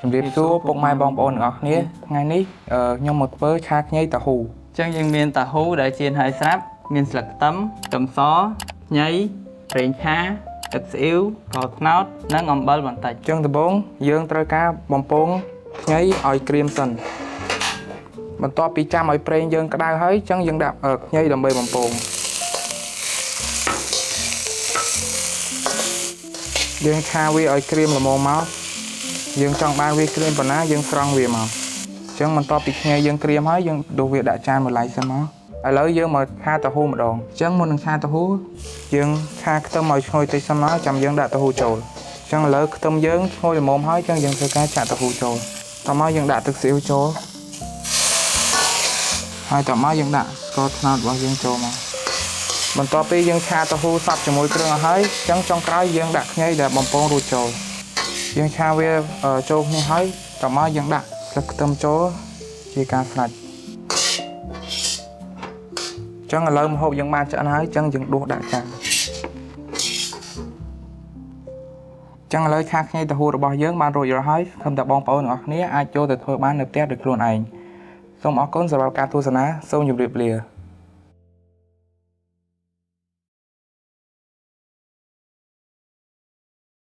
ជំរាបសួរពុកម៉ែបងប្អូនទាំងអស់គ្នាថ្ងៃនេះខ្ញុំមកធ្វើឆាខ្ញីតាហ៊ូចឹងយើងមានតាហ៊ូដែលចៀនហើយស្រាប់មានស្លឹកខ្ទឹមខ្ទឹមសខ្ញីប្រេងឆាទឹកស្អ៊ីវស្ករត្នោតនិងអំបិលបន្តិចចឹងដំបូងយើងត្រូវការបំពងខ្ញីឲ្យក្រៀមសិនបន្ទាប់ពីចាំឲ្យប្រេងយើងក្តៅហើយចឹងយើងដាក់ខ្ញីដើម្បីបំពងយើងឆាវាឲ្យក្រៀមល្មមមកយើងចង់បានវាក្រៀមប៉ុណ្ណាយើងស្រង់វាមកអញ្ចឹងបន្ទាប់ពីខ្ញីយើងក្រៀមហើយយើងដួសវាដាក់ចានមួយឡែកសិនមកឥឡូវយើងមកឆាតាហ៊ូម្ដងអញ្ចឹងមុននឹងឆាតាហ៊ូយើងឆាខ្ទឹមឲ្យឈ្ងុយតិចសិនមកចាំយើងដាក់តាហ៊ូចូលអញ្ចឹងឥឡូវខ្ទឹមយើងឈ្ងុយល្មមហើយអញ្ចឹងយើងធ្វើការចាក់តាហ៊ូចូលតមកយើងដាក់ទឹកស៊ីអ៊ីវចូលហើយតមកយើងដាក់ស្ករត្នោតរបស់យើងចូលមកបន្ទាប់ពីយើងឆាតាហ៊ូសព្វជាមួយគ្រឿងអស់ហើយអញ្ចឹងចុងក្រោយយើងដាក់ខ្ញីដែលបំពងរួចចូលយើងឆាវាចូលគ្នាហើយតមកយើងដាក់ស្លឹកខ្ទឹមចូលជាការស្រេចអញ្ចឹងឥឡូវម្ហូបយើងបានឆ្អិនហើយអញ្ចឹងយើងដួសដាក់ចានអញ្ចឹងឥឡូវឆាខ្ញីតាហ៊ូរបស់យើងបានរួចរាល់ហើយសូមតែបងប្អូនទាំងអស់គ្នាអាចចូលទៅធ្វើបាននៅផ្ទះដោយខ្លួនឯងសូមអរគុណសម្រាប់ការទស្សនាសូមជម្រាបលា